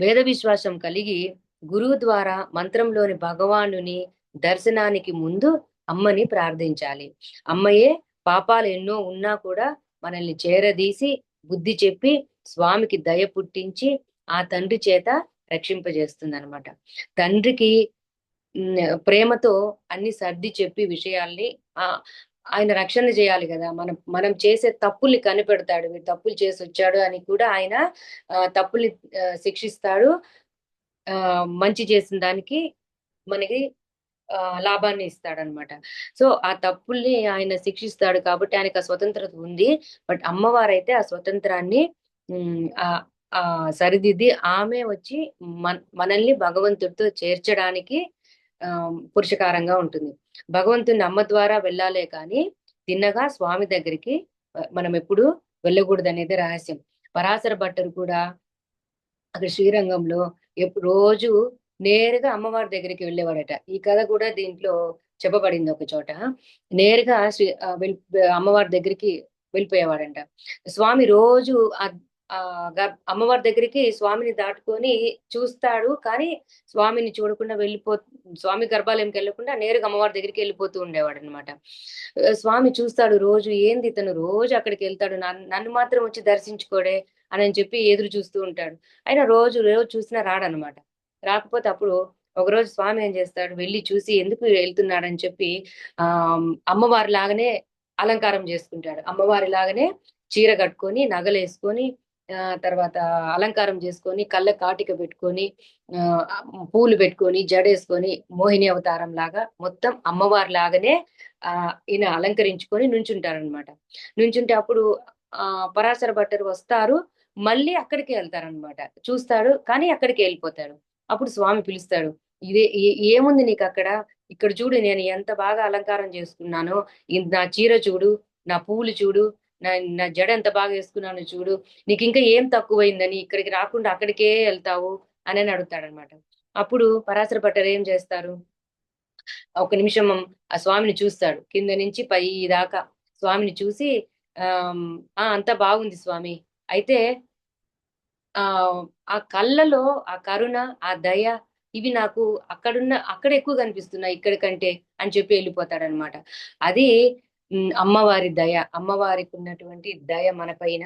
వేద విశ్వాసం కలిగి గురువు ద్వారా మంత్రంలోని భగవానుని దర్శనానికి ముందు అమ్మని ప్రార్థించాలి. అమ్మయే పాపాలు ఎన్నో ఉన్నా కూడా మనల్ని చేరదీసి బుద్ధి చెప్పి స్వామికి దయ పుట్టించి ఆ తండ్రి చేత రక్షింపజేస్తుంది అనమాట. తండ్రికి ప్రేమతో అన్ని సర్ది చెప్పి విషయాల్ని ఆయన రక్షణ చేయాలి కదా. మనం చేసే తప్పుల్ని కనిపెడతాడు, వీడు తప్పులు చేసి వచ్చాడు అని కూడా ఆయన తప్పుల్ని శిక్షిస్తాడు. మంచి చేసిన దానికి మనకి లాభాన్ని ఇస్తాడనమాట. సో ఆ తప్పుల్ని ఆయన శిక్షిస్తాడు కాబట్టి ఆయనకు ఆ స్వతంత్రత ఉంది. బట్ అమ్మవారైతే ఆ స్వతంత్రాన్ని సరిదిద్ది ఆమె వచ్చి మనల్ని భగవంతుడితో చేర్చడానికి పురుషకారంగా ఉంటుంది. భగవంతుని అమ్మ ద్వారా వెళ్ళాలే కానీ తిన్నగా స్వామి దగ్గరికి మనం ఎప్పుడు వెళ్ళకూడదు అనేది రహస్యం. పరాశర భట్టరు కూడా అక్కడ శ్రీరంగంలో రోజు నేరుగా అమ్మవారి దగ్గరికి వెళ్ళేవాడట. ఈ కథ కూడా దీంట్లో చెప్పబడింది. ఒక చోట నేరుగా అమ్మవారి దగ్గరికి వెళ్ళిపోయేవాడంట. స్వామి రోజు అమ్మవారి దగ్గరికి స్వామిని దాటుకొని చూస్తాడు, కానీ స్వామిని చూడకుండా స్వామి గర్భాలయంకి వెళ్ళకుండా నేరుగా అమ్మవారి దగ్గరికి వెళ్ళిపోతూ ఉండేవాడు అనమాట. స్వామి చూస్తాడు రోజు, ఏంది ఇతను రోజు అక్కడికి వెళ్తాడు, నన్ను మాత్రం వచ్చి దర్శించుకోడే అని చెప్పి ఎదురు చూస్తూ ఉంటాడు. అయినా రోజు చూసినా రాడనమాట. రాకపోతే అప్పుడు ఒకరోజు స్వామి ఏం చేస్తాడు, వెళ్ళి చూసి ఎందుకు వెళ్తున్నాడని చెప్పి అమ్మవారి లాగానే అలంకారం చేసుకుంటాడు. అమ్మవారి లాగానే చీర కట్టుకొని, నగలేసుకొని, తర్వాత అలంకారం చేసుకొని, కళ్ళ కాటిక పెట్టుకొని, పూలు పెట్టుకొని, జడేసుకొని, మోహిని అవతారం లాగా మొత్తం అమ్మవారి లాగానే ఈయన అలంకరించుకొని నుంచుంటారనమాట. నుంచుంటే అప్పుడు పరాశర భట్టరు వస్తారు, మళ్ళీ అక్కడికి వెళ్తారనమాట. చూస్తాడు కానీ అక్కడికి వెళ్ళిపోతాడు. అప్పుడు స్వామి పిలుస్తాడు, ఏముంది నీకు అక్కడ, ఇక్కడ చూడు నేను ఎంత బాగా అలంకారం చేసుకున్నానో, నా చీర చూడు, నా పూలు చూడు, నా నా జడ ఎంత బాగా వేసుకున్నానో చూడు, నీకు ఇంకా ఏం తక్కువైందని ఇక్కడికి రాకుండా అక్కడికే వెళ్తావు అని అడుగుతాడనమాట. అప్పుడు పరాశర భట్టర్ ఏం చేస్తారు, ఒక నిమిషం ఆ స్వామిని చూస్తాడు, కింద నుంచి పై దాకా స్వామిని చూసి, అంతా బాగుంది స్వామి, అయితే ఆ ఆ కళ్ళలో ఆ కరుణ, ఆ దయ, ఇవి నాకు అక్కడ ఎక్కువ కనిపిస్తున్నాయి ఇక్కడ కంటే అని చెప్పి వెళ్ళిపోతాడనమాట. అది అమ్మవారి దయ, అమ్మవారికి ఉన్నటువంటి దయ మన పైన,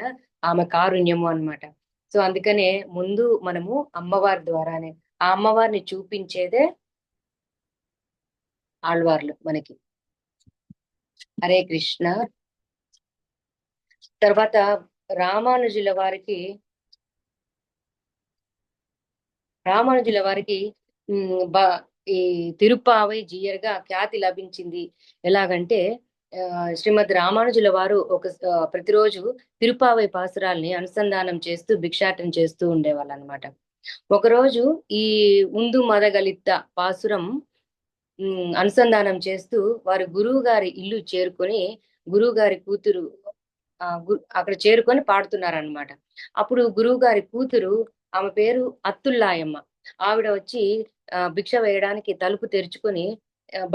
ఆమె కారుణ్యము అన్నమాట. సో అందుకనే ముందు మనము అమ్మవారి ద్వారానే, ఆ అమ్మవారిని చూపించేదే ఆళ్వార్లు మనకి. హరే కృష్ణ. తర్వాత రామానుజుల వారికి రామానుజుల వారికి ఉమ్, బ ఈ తిరుప్పావై జీయర్గా ఖ్యాతి లభించింది. ఎలాగంటే శ్రీమద్ రామానుజుల వారు ప్రతిరోజు తిరుప్పావై పాసురాల్ని అనుసంధానం చేస్తూ భిక్షాటన చేస్తూ ఉండేవాళ్ళు అనమాట. ఒకరోజు ఈ ఉందు మదగలిత్త పాసురం అనుసంధానం చేస్తూ వారి గురువు గారి ఇల్లు చేరుకొని, గురువు గారి కూతురు అక్కడ చేరుకొని పాడుతున్నారనమాట. అప్పుడు గురువు గారి కూతురు, ఆమె పేరు అత్తుల్లాయమ్మ, ఆవిడ వచ్చి భిక్ష వేయడానికి తలుపు తెరుచుకొని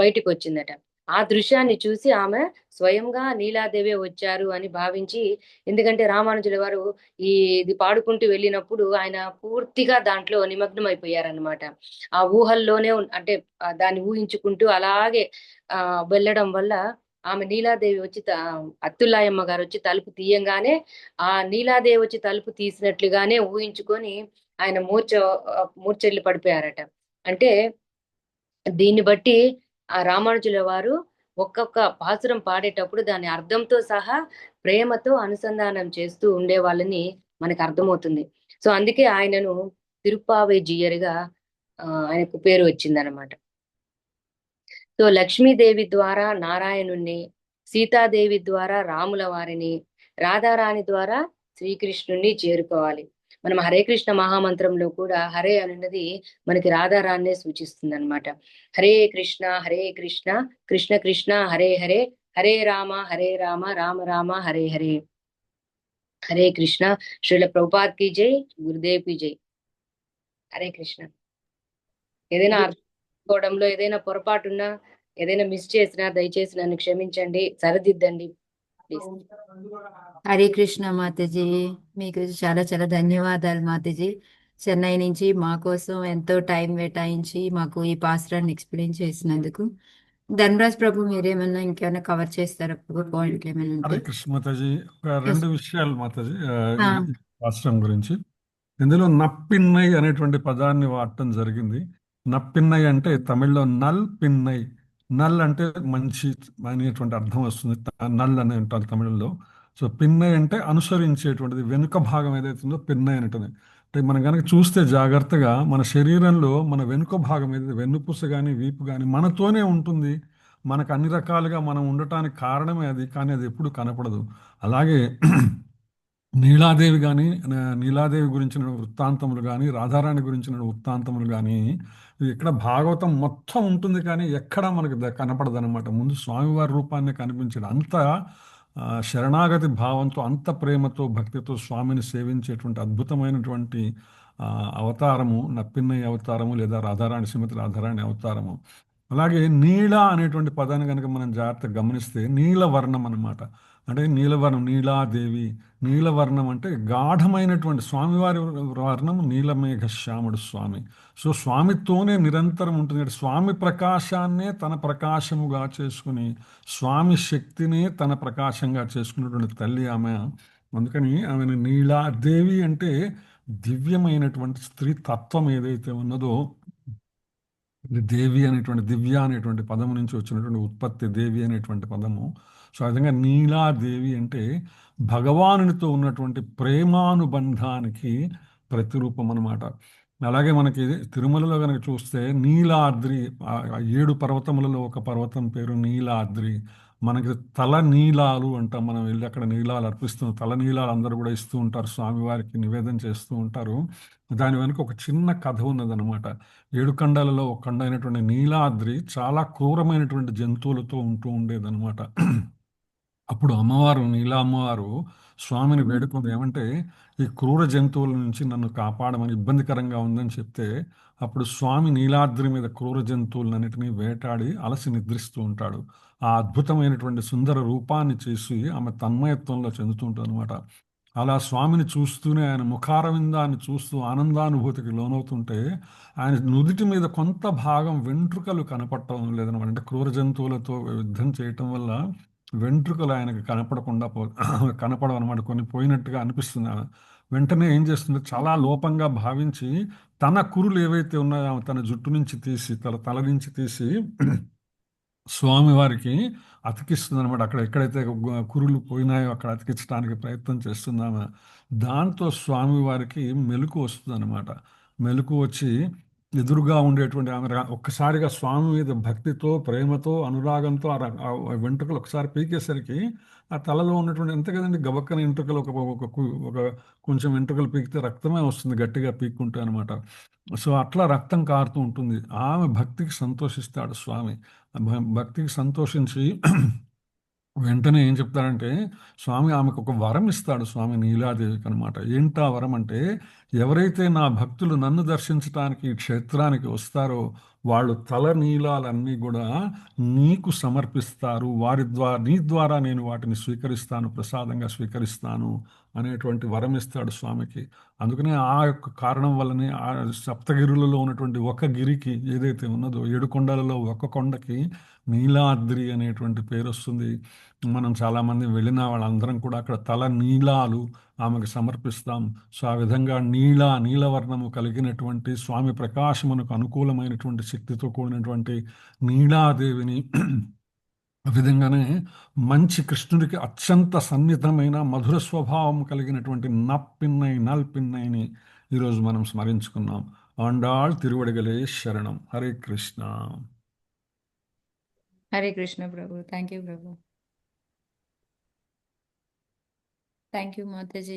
బయటికి వచ్చిందట. ఆ దృశ్యాన్ని చూసి ఆమె స్వయంగా నీలాదేవే వచ్చారు అని భావించి, ఎందుకంటే రామానుజుల వారు ఇది పాడుకుంటూ వెళ్ళినప్పుడు ఆయన పూర్తిగా దాంట్లో నిమగ్నం అయిపోయారనమాట. ఆ ఊహల్లోనే అంటే దాన్ని ఊహించుకుంటూ అలాగే వెళ్ళడం వల్ల ఆమె నీలాదేవి వచ్చి అత్తుల్లాయమ్మ గారు వచ్చి తలుపు తీయంగానే ఆ నీలాదేవి వచ్చి తలుపు తీసినట్లుగానే ఊహించుకొని ఆయన మూర్చెల్లి పడిపోయారట. అంటే దీన్ని బట్టి ఆ రామానుజుల వారు ఒక్కొక్క పాసురం పాడేటప్పుడు దాని అర్థంతో సహా ప్రేమతో అనుసంధానం చేస్తూ ఉండే వాళ్ళని మనకు అర్థమవుతుంది. సో అందుకే ఆయనను తిరుప్పావై జీయర్గా ఆయనకు పేరు వచ్చిందనమాట. సో లక్ష్మీదేవి ద్వారా నారాయణుణ్ణి, సీతాదేవి ద్వారా రాముల వారిని, రాధారాణి ద్వారా శ్రీకృష్ణుణ్ణి చేరుకోవాలి. మనం హరే కృష్ణ మహామంత్రంలో కూడా హరే అనున్నది మనకి రాధారాన్నే సూచిస్తుంది అనమాట. హరే కృష్ణ కృష్ణ కృష్ణ హరే హరే, హరే రామ రామ రామ హరే హరే. హరే కృష్ణ. శ్రీల ప్రభుపాద్ కి జై, గురుదేవ్ కి జై. హరే కృష్ణ. ఏదైనా అర్థంలో ఏదైనా పొరపాటున్నా, ఏదైనా మిస్ చేసినా దయచేసి నన్ను క్షమించండి, సరిదిద్దండి ప్లీజ్. హరే కృష్ణ మాతాజీ, మీకు చాలా చాలా ధన్యవాదాలు మాతాజీ. చెన్నై నుంచి మా కోసం ఎంతో టైం కేటాయించి మాకు ఈ పాసురాన్ని ఎక్స్ప్లెయిన్ చేసినందుకు. ధనరాజ్ ప్రభు, మీరేమన్నా ఇంకేమైనా కవర్ చేస్తారా? పాయింట్లు ఏమైనా హరే ఉంటే. కృష్ణ మాతాజీ. రెండు విషయాలు మాతాజీ ఆ. ఈ రాష్ట్రం గురించి. ఇందులో నప్పిన్నై అనేటువంటి పదాన్ని వాడటం జరిగింది. నప్పిన్నై అంటే తమిళ్లో నల్ పిన్నై. నల్ అంటే మంచి అనేటువంటి అర్థం వస్తుంది. నల్ అని అంటారు తమిళంలో. సో పిన్నై అంటే అనుసరించేటువంటిది, వెనుక భాగం ఏదైతే ఉందో పిన్నై అంటుంది. అంటే మనం కనుక చూస్తే జాగ్రత్తగా మన శరీరంలో మన వెనుక భాగం ఏదైతే, వెన్నుపూస కానీ వీపు కానీ మనతోనే ఉంటుంది. మనకు అన్ని రకాలుగా మనం ఉండటానికి కారణమే అది, కానీ అది ఎప్పుడు కనపడదు. అలాగే నీలాదేవి కానీ, నీలాదేవి గురించిన వృత్తాంతములు కానీ, రాధారాణి గురించిన వృత్తాంతములు కానీ, ఇక్కడ భాగవతం మొత్తం ఉంటుంది, కానీ ఎక్కడా మనకు కనపడదు అనమాట. ముందు స్వామివారి రూపాన్ని కనిపించడం, అంత శరణాగతి భావంతో, అంత ప్రేమతో, భక్తితో స్వామిని సేవించేటువంటి అద్భుతమైనటువంటి అవతారము నప్పిన్నయ్య అవతారము, లేదా రాధారాణి, శ్రీమతి రాధారాణి అవతారము. అలాగే నీల అనేటువంటి పదాన్ని కనుక మనం జాగ్రత్తగా గమనిస్తే నీలవర్ణం అనమాట. అంటే నీలవర్ణం, నీలాదేవి. నీలవర్ణం అంటే గాఢమైనటువంటి, స్వామివారి వర్ణం నీలమేఘ శ్యాముడు స్వామి. సో స్వామితోనే నిరంతరం ఉంటుంది. స్వామి ప్రకాశాన్నే తన ప్రకాశముగా చేసుకుని, స్వామి శక్తినే తన ప్రకాశంగా చేసుకున్నటువంటి తల్లి ఆమె. అందుకని ఆమెను నీలాదేవి అంటే దివ్యమైనటువంటి స్త్రీ తత్వం ఏదైతే ఉన్నదో, దేవి అనేటువంటి, దివ్య అనేటువంటి పదము నుంచి వచ్చినటువంటి ఉత్పత్తి దేవి అనేటువంటి పదము. సో ఆ విధంగా నీలాదేవి అంటే భగవానునితో ఉన్నటువంటి ప్రేమానుబంధానికి ప్రతిరూపం అన్నమాట. అలాగే మనకి తిరుమలలో కనుక చూస్తే నీలాద్రి, 7 పర్వతములలో ఒక పర్వతం పేరు నీలాద్రి. మనకి తల నీలాలు అంటాం, మనం వెళ్ళి అక్కడ నీలాలు అర్పిస్తున్నాం, తల నీలాలు అందరూ కూడా ఇస్తూ ఉంటారు, స్వామివారికి నివేదన చేస్తూ ఉంటారు. దాని వెనుక ఒక చిన్న కథ ఉన్నదనమాట. 7 ఖండాలలో ఒక ఖండ అయినటువంటి నీలాద్రి చాలా క్రూరమైనటువంటి జంతువులతో ఉంటూ ఉండేదన్నమాట. అప్పుడు అమ్మవారు, నీలా అమ్మవారు స్వామిని వేడుకుంది ఏమంటే, ఈ క్రూర జంతువుల నుంచి నన్ను కాపాడమని, ఇబ్బందికరంగా ఉందని చెప్తే, అప్పుడు స్వామి నీలాద్రి మీద క్రూర జంతువులన్నిటినీ వేటాడి అలసి నిద్రిస్తూ ఉంటాడు. ఆ అద్భుతమైనటువంటి సుందర రూపాన్ని చేసి ఆమె తన్మయత్వంలో చెందుతుంటుంది అనమాట. అలా స్వామిని చూస్తూనే ఆయన ముఖారవిందాన్ని చూస్తూ ఆనందానుభూతికి లోనవుతుంటే, ఆయన నుదిటి మీద కొంత భాగం వెంట్రుకలు కనపడటం లేదనమాట. అంటే క్రూర జంతువులతో యుద్ధం చేయటం వల్ల వెంట్రుకలు ఆయనకు కనపడకుండా కనపడవు అనమాట. కొన్ని పోయినట్టుగా అనిపిస్తుంది ఆమె. వెంటనే ఏం చేస్తుంది, చాలా లోపంగా భావించి తన కురులు ఏవైతే ఉన్నాయో ఆమె తన జుట్టు నుంచి తీసి, తల నుంచి తీసి స్వామివారికి అతికిస్తుంది అనమాట. అక్కడ ఎక్కడైతే కురులు పోయినాయో అక్కడ అతికించడానికి ప్రయత్నం చేస్తున్నాము. దాంతో స్వామివారికి మెలకు వస్తుంది అనమాట. మెలకు వచ్చి ఎదురుగా ఉండేటువంటి ఆమె ఒక్కసారిగా స్వామి మీద భక్తితో, ప్రేమతో, అనురాగంతో ఆ వెంట్రుకలు ఒకసారి పీకేసరికి ఆ తలలో ఉన్నటువంటి ఎంత కదండి గబక్కన వెంట్రుకలు ఒక కొంచెం వెంట్రుకలు పీకితే రక్తమే వస్తుంది గట్టిగా పీక్కుంటే అనమాట. సో అట్లా రక్తం కారుతూ ఉంటుంది. ఆమె భక్తికి సంతోషిస్తాడు స్వామి. భక్తికి సంతోషించి వెంటనే ఏం చెప్తాడంటే, స్వామి ఆమెకు ఒక వరం ఇస్తాడు, స్వామి నీలాదేవికి అనమాట. ఏంటా వరం అంటే, ఎవరైతే నా భక్తులు నన్ను దర్శించడానికి ఈ క్షేత్రానికి వస్తారో వాళ్ళు తల నీలాలన్నీ కూడా నీకు సమర్పిస్తారు, నీ ద్వారా నేను వాటిని స్వీకరిస్తాను, ప్రసాదంగా స్వీకరిస్తాను అనేటువంటి వరం ఇస్తాడు స్వామికి. అందుకనే ఆ యొక్క కారణం వల్లనే ఆ సప్తగిరులలో ఉన్నటువంటి ఒక గిరికి ఏదైతే ఉన్నదో, 7 కొండలలో ఒక కొండకి నీలాద్రి అనేటువంటి పేరు వస్తుంది. మనం చాలామంది వెళ్ళిన వాళ్ళందరం కూడా అక్కడ తల నీలాలు ఆమెకు సమర్పిస్తాం. సో ఆ విధంగా నీలవర్ణము కలిగినటువంటి స్వామి ప్రకాశమునకు అనుకూలమైనటువంటి శక్తితో కూడినటువంటి నీలాదేవిని ఆ విధంగానే మంచి కృష్ణుడికి అత్యంత సన్నిహితమైన మధుర స్వభావం కలిగినటువంటి నల్పిన్నైని ఈరోజు మనం స్మరించుకున్నాం. ఆండాళ్ తిరువడిగలే శరణం. హరే కృష్ణ. హరే కృష్ణ ప్రభు. థ్యాంక్ యూ ప్రభు. థ్యాంక్ యూ మాతాజీ.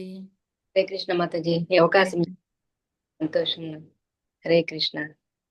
హరే కృష్ణ మాతాజీ, ఈ అవకాశం సంతోషం. హరే కృష్ణ.